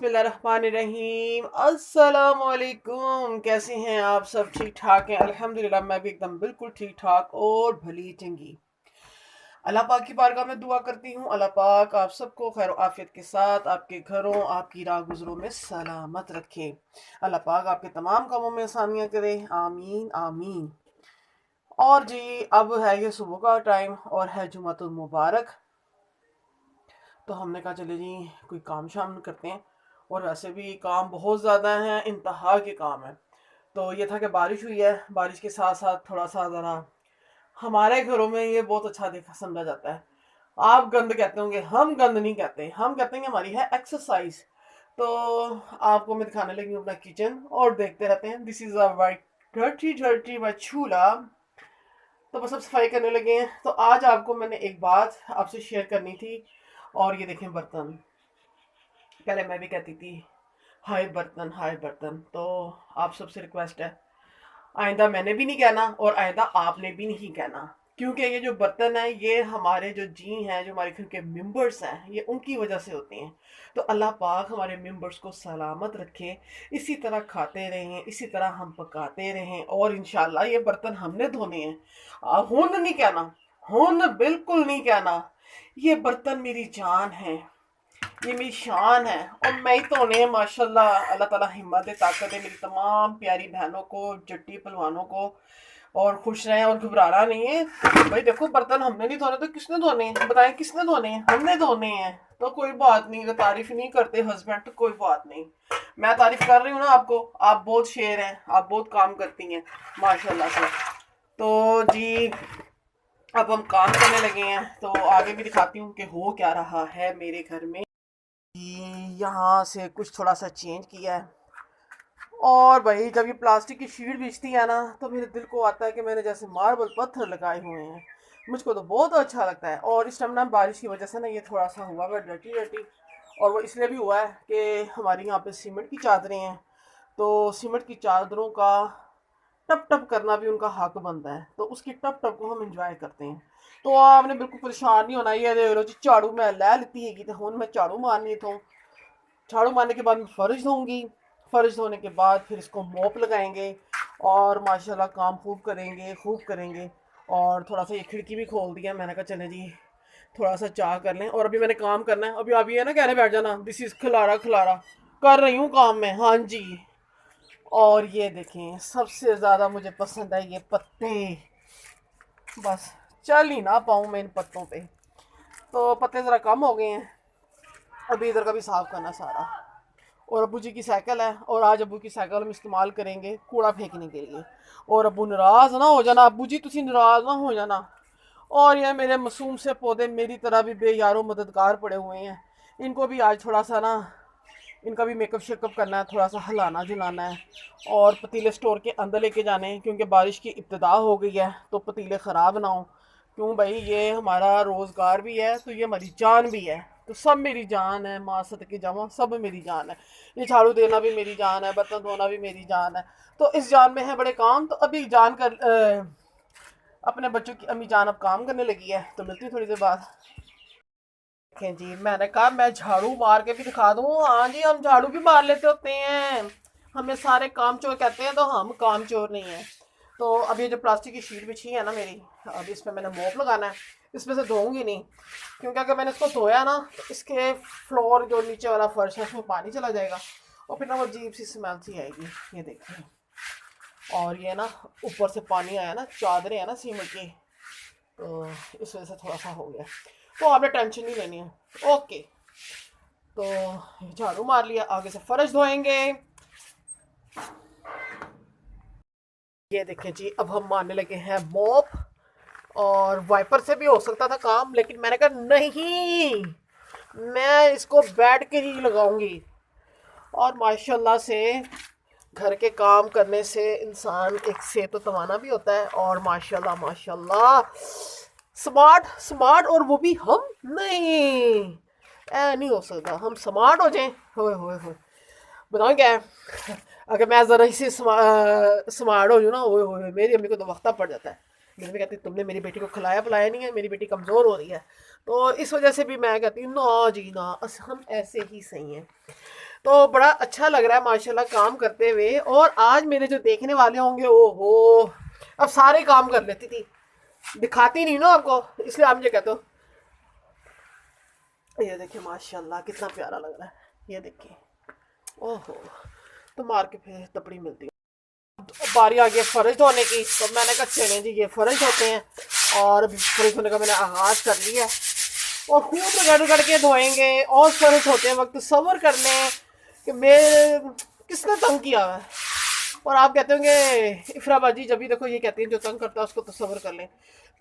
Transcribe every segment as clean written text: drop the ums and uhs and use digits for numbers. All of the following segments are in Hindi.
बिस्मिल्लाहिर्रहमानिर्रहीम। अस्सलामुअलैकुम। कैसे हैं आप सब? ठीक ठाक हैं? अल्हम्दुलिल्लाह मैं भी एकदम बिल्कुल ठीक ठाक और भली चंगी। अल्लाह पाक की बारगाह में दुआ करती हूँ, अल्लाह पाक आप सबको खैर आफियत के साथ आपके घरों आपकी राह गुजरों में सलामत रखे। अल्लाह पाक आपके तमाम कामों में आसानियाँ करे, आमीन आमीन। और जी अब है ये सुबह का टाइम और है जुमातुल मुबारक, तो हमने कहा चले जी कोई काम शाम करते हैं। और वैसे भी काम बहुत ज़्यादा हैं, इंतहा के काम है। तो ये था कि बारिश हुई है, बारिश के साथ साथ थोड़ा सा ज़रा हमारे घरों में ये बहुत अच्छा देखा समझा जाता है। आप गंद कहते होंगे, हम गंद नहीं कहते, हम कहते हैं कि हमारी है एक्सरसाइज। तो आपको मैं दिखाने लगी हूँ अपना किचन और देखते रहते हैं। This is a white dirty dirty white चूल्हा। तो बस अब सफाई करने लगे हैं। तो आज आपको मैंने एक बात आपसे शेयर करनी थी। और ये देखें बर्तन, पहले मैं भी कहती थी हाय बर्तन हाय बर्तन। तो आप सबसे रिक्वेस्ट है, आइंदा मैंने भी नहीं कहना और आइंदा आपने भी नहीं कहना, क्योंकि ये जो बर्तन है ये हमारे जो जी हैं, जो हमारे घर के मेंबर्स हैं, ये उनकी वजह से होते हैं। तो अल्लाह पाक हमारे मेंबर्स को सलामत रखे, इसी तरह खाते रहें, इसी तरह हम पकाते रहें और इंशाल्लाह ये बर्तन हमने धोने हैं। हुन नहीं कहना, हुन बिल्कुल नहीं कहना। ये बर्तन मेरी जान है, ये मेरी शान है और मैं ही तो उन्हें माशाल्लाह अल्लाह ताला हिम्मत दे, ताकत दे मेरी तमाम प्यारी बहनों को, जट्टी पहलवानों को। और खुश रहें और घबराना नहीं है। भाई देखो बर्तन हमने नहीं धोने तो किसने धोने हैं? बताएं किसने धोने हैं? हमने धोने हैं। तो कोई बात नहीं, अगर तारीफ नहीं करते हस्बैंड तो कोई बात नहीं। मैं तारीफ कर रही हूँ ना आपको, आप बहुत शेर हैं, आप बहुत काम करती हैं माशाल्लाह से। तो जी अब हम काम करने लगे हैं, तो आगे भी दिखाती हूँ कि हो क्या रहा है मेरे घर में। यहाँ से कुछ थोड़ा सा चेंज किया है। और भाई जब ये प्लास्टिक की शीट बिछती है ना, तो मेरे दिल को आता है कि मैंने जैसे मार्बल पत्थर लगाए हुए हैं। मुझको तो बहुत अच्छा लगता है। और इस टाइम ना बारिश की वजह से ना ये थोड़ा सा हुआ है डर्टी डर्टी। और वो इसलिए भी हुआ है कि हमारी यहाँ पे सीमेंट की चादरें हैं, तो सीमेंट की चादरों का टप टप करना भी उनका हक बनता है, तो उसकी टप टप को हम इंजॉय करते हैं। तो आपने बिल्कुल परेशान नहीं होना। ये देख लो जी, झाड़ू मैं लै लेती है तो हूँ मैं झाड़ू मारनी तो झाड़ू मारने के बाद मैं फर्श धोऊंगी। फर्श धोने के बाद फिर इसको मोप लगाएंगे और माशाल्लाह काम खूब करेंगे, खूब करेंगे। और थोड़ा सा ये खिड़की भी खोल दिया, मैंने कहा चले जी थोड़ा सा चाह कर लें। और अभी मैंने काम करना है, अभी अभी है ना कहने बैठ जाना दिस इज खिलारा खिलारा। कर रही हूँ काम में, हाँ जी। और ये देखें सबसे ज़्यादा मुझे पसंद है ये पत्ते। बस चल ही ना पाऊँ मैं इन पत्तों पे, तो पत्ते ज़रा कम हो गए हैं। अभी इधर का भी साफ करना सारा। और अब्बू जी की साइकिल है, और आज अब्बू की साइकिल हम इस्तेमाल करेंगे कूड़ा फेंकने के लिए। और अब्बू नाराज़ ना हो जाना, अब्बू जी तुसी नाराज़ ना हो जाना। और ये मेरे मासूम से पौधे मेरी तरह भी बेयारो मददगार पड़े हुए हैं। इनको भी आज थोड़ा सा ना, इनका भी मेकअप शेकअप करना है, थोड़ा सा हिलाना झुलाना है। और पतीले स्टोर के अंदर लेके जाने हैं, क्योंकि बारिश की इब्तिदा हो गई है, तो पतीले ख़राब ना हो। क्यों भाई, ये हमारा रोज़गार भी है तो ये हमारी जान भी है। तो सब मेरी जान है, माँ सदके जावा सब मेरी जान है। ये झाड़ू देना भी मेरी जान है, बर्तन धोना भी मेरी जान है। तो इस जान में है बड़े काम। तो अभी जान कर अपने बच्चों की अम्मी जान अब काम करने लगी है, तो मिलती थोड़ी देर बाद। देखें जी, मैंने कहा मैं झाड़ू मार के भी दिखा दूँ। हाँ जी, हम झाड़ू भी मार लेते होते हैं। हमें सारे काम चोर कहते हैं, तो हम काम चोर नहीं है। तो अब ये जो प्लास्टिक की शीट बिछी है ना मेरी, अब इसमें मैंने मोप लगाना है। इसमें से धोऊंगी नहीं, क्योंकि अगर मैंने इसको धोया ना तो इसके फ्लोर जो नीचे वाला फर्श है उसमें पानी चला जाएगा और फिर ना वो अजीब सी स्मेल सी आएगी। ये देखिए, और ये ना ऊपर से पानी आया ना, चादरें हैं ना सीमेंट की, तो इस वजह से थोड़ा सा हो गया। तो आपने टेंशन नहीं लेनी है, ओके। तो झाड़ू मार लिया, आगे से फर्श धोएंगे। ये देखें जी, अब हम मारने लगे हैं मॉप। और वाइपर से भी हो सकता था काम, लेकिन मैंने कहा नहीं, मैं इसको बैठ के ही लगाऊंगी। और माशाल्लाह से घर के काम करने से इंसान एक सेहत तो तवाना भी होता है। और माशाल्लाह माशाल्लाह स्मार्ट स्मार्ट, और वो भी हम नहीं, ऐ नहीं हो सकता हम स्मार्ट हो जाएं। होए होए होए, बताओ क्या है। अगर मैं ज़रा इसी स्मार्ट हो जाऊँ ना, ओए होए, मेरी अम्मी को तो वक्ता पड़ जाता है। मेरी अम्मी कहती तुमने मेरी बेटी को खिलाया पिलाया नहीं है, मेरी बेटी कमज़ोर हो रही है। तो इस वजह से भी मैं कहती हूँ ना जी ना, हम ऐसे ही सही हैं। तो बड़ा अच्छा लग रहा है माशाल्लाह काम करते हुए। और आज मेरे जो देखने वाले होंगे, ओहो, अब सारे काम कर लेती थी, दिखाती नहीं ना आपको, इसलिए आप मुझे कहते हो। ये देखिए माशाल्लाह कितना प्यारा लग रहा है, ये देखिए, ओहो। तो मार के फिर तपड़ी मिलती है। तो बारी आ गई फर्श धोने की, तो मैंने कहा चले जी ये फर्श होते हैं, और अभी फर्श धोने का मैंने आगाज कर लिया है। और खूब रगड़ रगड़ के धोएंगे, और फर्श होते वक्त सब्र कर लें कि मैं किसने तंग किया हुआ है। और आप कहते होंगे इफराबाजी, जब भी देखो ये कहती हैं जो तंग करता है उसको तो सब्र कर लें।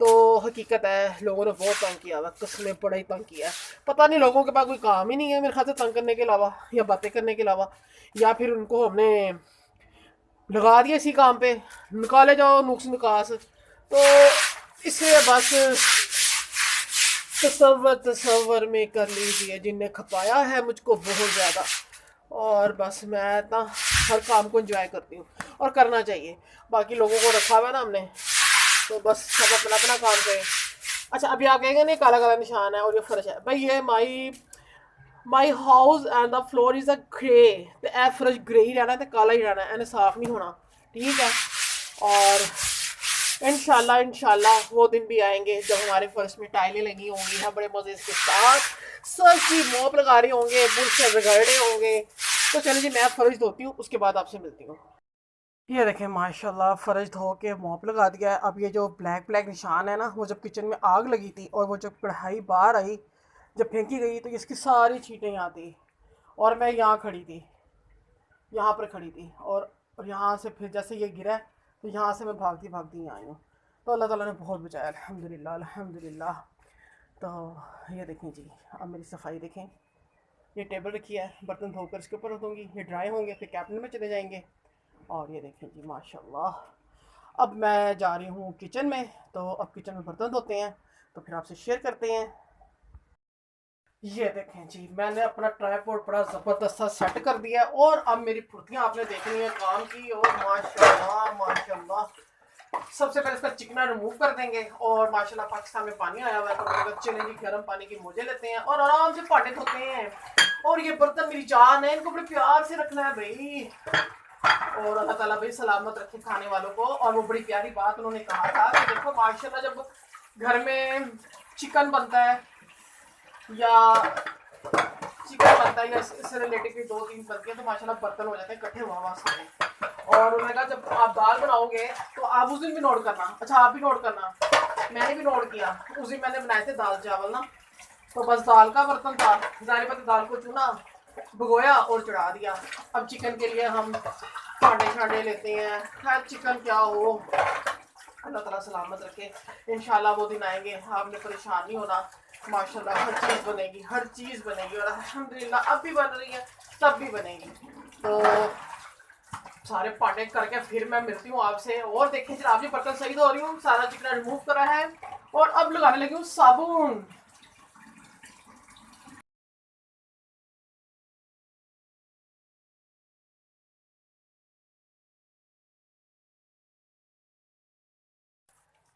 तो हकीकत है लोगों ने बहुत तंग किया हुआ, कसमें बड़ा ही तंग किया है। पता नहीं लोगों के पास कोई काम ही नहीं है मेरे ख्याल से तंग करने के अलावा, या बातें करने के अलावा, या फिर उनको हमने लगा दिया इसी काम पे, निकाले जाओ नुक्स निकास। तो इसलिए बस तसव्वुर तसव्वुर में कर लीजिए जिनने खपाया है मुझको बहुत ज़्यादा। और बस मैं ना हर काम को एंजॉय करती हूँ, और करना चाहिए। बाकी लोगों को रखा हुआ है ना हमने, तो बस सब अपना अपना काम करें। अच्छा, अभी आप कहेंगे नहीं काला काला निशान है और ये फर्श है, भाई ये my house and the floor is a grey. तो ए फर्श ग्रे ही रहना, तो काला ही रहना, इन्हें साफ नहीं होना, ठीक है। और इंशाल्लाह इंशाल्लाह वो दिन भी आएंगे जब हमारे फर्श में टाइलें लगी होंगी, हम बड़े मज़े के साथ सर की मोप लगा रहे होंगे, बुर से रगड़ रहे होंगे। तो चलिए जी मैं फर्श धोती हूँ, उसके बाद आपसे मिलती हूँ। ये देखें माशाल्लाह फर्श धो के मोप लगा दिया है। अब ये जो ब्लैक ब्लैक निशान है ना, वो जब किचन में आग लगी थी और वो जब कढ़ाई बाहर आई, जब फेंकी गई, तो इसकी सारी छींटें यहाँ थी, और मैं यहाँ खड़ी थी, यहाँ पर खड़ी थी। और यहाँ से फिर जैसे ये गिरा है, तो यहाँ से मैं भागती भागती यहाँ आई हूँ। तो अल्लाह ताला ने बहुत बचाया, अल्हम्दुलिल्लाह अल्हम्दुलिल्लाह। तो ये देखें जी, अब मेरी सफाई देखें। ये टेबल रखी है, बर्तन धोकर इसके ऊपर रख दूँगी, ये ड्राई होंगे फिर कैबिनेट में चले जाएंगे। और ये देखें जी माशाल्लाह, अब मैं जा रही हूँ किचन में। तो अब किचन में बर्तन धोते हैं, तो फिर आपसे शेयर करते हैं। ये देखें जी, मैंने अपना ट्राइपॉड बड़ा ज़बरदस्त सा सेट कर दिया है, और अब मेरी फुर्तियाँ आपने देखनी है काम की। और माशाल्लाह माशाल्लाह, सबसे पहले इसका चिकना रिमूव कर देंगे। और माशाल्लाह पाकिस्तान में पानी आया हुआ है, तो मैंने कहा चलें जी गर्म पानी के मोजे लेते हैं और आराम से भांडे धोते हैं। और ये बर्तन मेरी जान है, इनको बड़े प्यार से रखना है भाई। और अल्लाह ताला भाई सलामत रखे खाने वालों को। और वो बड़ी प्यारी बात उन्होंने कहा था कि देखो माशाल्लाह जब घर में चिकन बनता है, या चिकन बनता है, या इससे रिलेटेड भी 2-3 बनते हैं, तो माशाल्लाह बर्तन हो जाते हैं इकट्ठे वहाँ सारे। और उन्होंने कहा जब आप दाल बनाओगे तो आप उस दिन भी नोट करना। अच्छा, आप भी नोट करना, मैंने भी नोट किया। उस दिन मैंने बनाए थे दाल चावल ना, तो बस दाल का बर्तन था, जाने पर दाल को चुना, भिगोया और चढ़ा दिया। अब चिकन के लिए हम फांडे छांडे लेते हैं, खैर चिकन क्या हो, अल्लाह ताला सलामत रखे। इंशाल्लाह वो दिन आएंगे, आपने परेशान नहीं होना। माशाल्लाह हर चीज़ बनेगी, हर चीज़ बनेगी, और अल्हम्दुलिल्लाह अब भी बन रही है, तब भी बनेगी। तो सारे पार्टे करके फिर मैं मिलती हूँ आपसे। और देखें जरा, आप भी बर्तन सही धो रही हूँ, सारा चिकन रिमूव करा है, और अब लगाने लगी हूँ साबुन।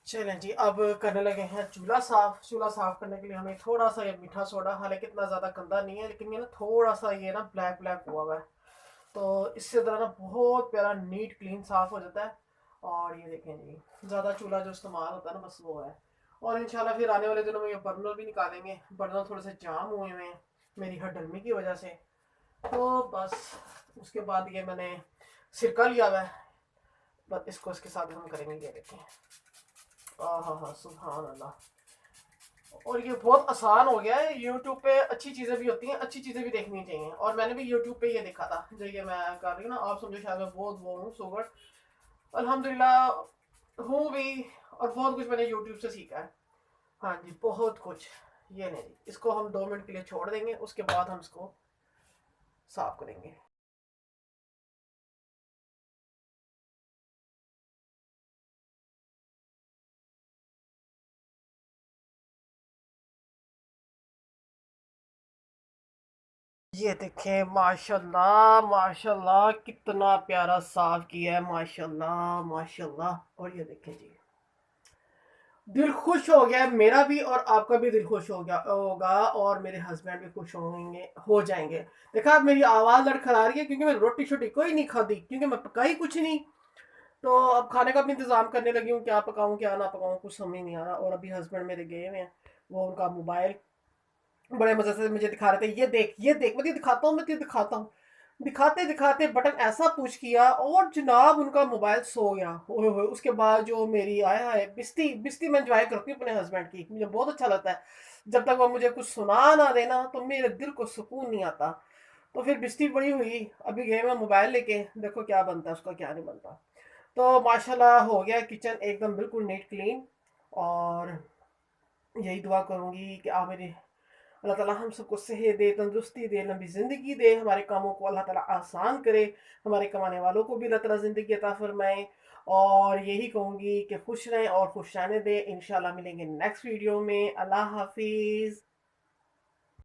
चलें जी, अब करने लगे हैं चूल्हा साफ। चूल्हा साफ करने के लिए हमें थोड़ा सा ये मीठा सोडा, हालांकि इतना ज़्यादा गंदा नहीं है, लेकिन ये ना थोड़ा सा ये ना ब्लैक ब्लैक हुआ हुआ है, तो इससे ज़रा ना बहुत प्यारा नीट क्लीन साफ हो जाता है। और ये देखें जी, ज़्यादा चूल्हा जो इस्तेमाल होता है ना, बस वो है। और इंशाल्लाह फिर आने वाले दिनों में ये बर्नर भी निकालेंगे। बर्नर थोड़े से जाम हुए हुए हैं मेरी हडलमी की वजह से। तो बस उसके बाद ये मैंने सिरका लिया हुआ है, बस इसको इसके साथ हम करेंगे। ये देखें, हाँ हाँ सुभान अल्लाह। और ये बहुत आसान हो गया है। यूट्यूब पे अच्छी चीज़ें भी होती हैं, अच्छी चीज़ें भी देखनी चाहिए। और मैंने भी यूट्यूब पे ये देखा था जो ये मैं कर रही हूँ ना, आप समझो शायद मैं बहुत वो हूँ सुगर, अल्हम्दुलिल्लाह हूँ भी। और बहुत कुछ मैंने यूट्यूब से सीखा है, हाँ जी बहुत कुछ। ये नहीं जी, इसको हम 2 मिनट के लिए छोड़ देंगे, उसके बाद हम इसको साफ करेंगे। ये देखें माशाल्लाह माशाल्लाह, कितना प्यारा साफ किया है, माशाल्लाह माशाल्लाह। और ये देखें जी, दिल खुश हो गया मेरा भी, और आपका भी दिल खुश हो गया होगा, और मेरे हस्बैंड भी खुश होंगे, हो जाएंगे। देखा, अब मेरी आवाज़ लड़खड़ा रही है क्योंकि मैं रोटी शोटी कोई नहीं खाती, क्योंकि मैं पकाई कुछ नहीं। तो अब खाने का भी इंतज़ाम करने लगी हूँ, क्या पकाऊँ क्या ना पकाऊँ, कुछ समझ नहीं आ रहा। और अभी हस्बैंड मेरे गए हुए हैं, वो उनका मोबाइल बड़े मज़े से मुझे दिखा रहे थे, ये देख, मैं तुझे दिखाता हूँ, मैं तुझे दिखाता हूँ। दिखाते दिखाते बटन ऐसा पुश किया और जनाब उनका मोबाइल सो गया। ओए होए, उसके बाद जो मेरी आया है बिस्ती बिस्ती मैं एंजॉय करती हूँ अपने हस्बैंड की, मुझे बहुत अच्छा लगता है। जब तक वो मुझे कुछ सुना ना देना तो मेरे दिल को सुकून नहीं आता। तो फिर बिस्ती बड़ी हुई, अभी गए मैं मोबाइल लेके, देखो क्या बनता है उसका क्या नहीं बनता। तो माशाल्लाह हो गया किचन एकदम बिल्कुल नीट क्लीन। और यही दुआ करूंगी कि आप मेरे अल्लाह ताला हम सबको सेहत दे, तंदुरुस्ती दे, लंबी ज़िंदगी दे, हमारे कामों को अल्लाह ताला आसान करे, हमारे कमाने वालों को भी अल्लाह ताला ज़िंदगी अता फरमाए। और यही कहूँगी कि खुश रहें और खुश रहने दें। इंशाल्लाह मिलेंगे नेक्स्ट वीडियो में। अल्लाह हाफिज़।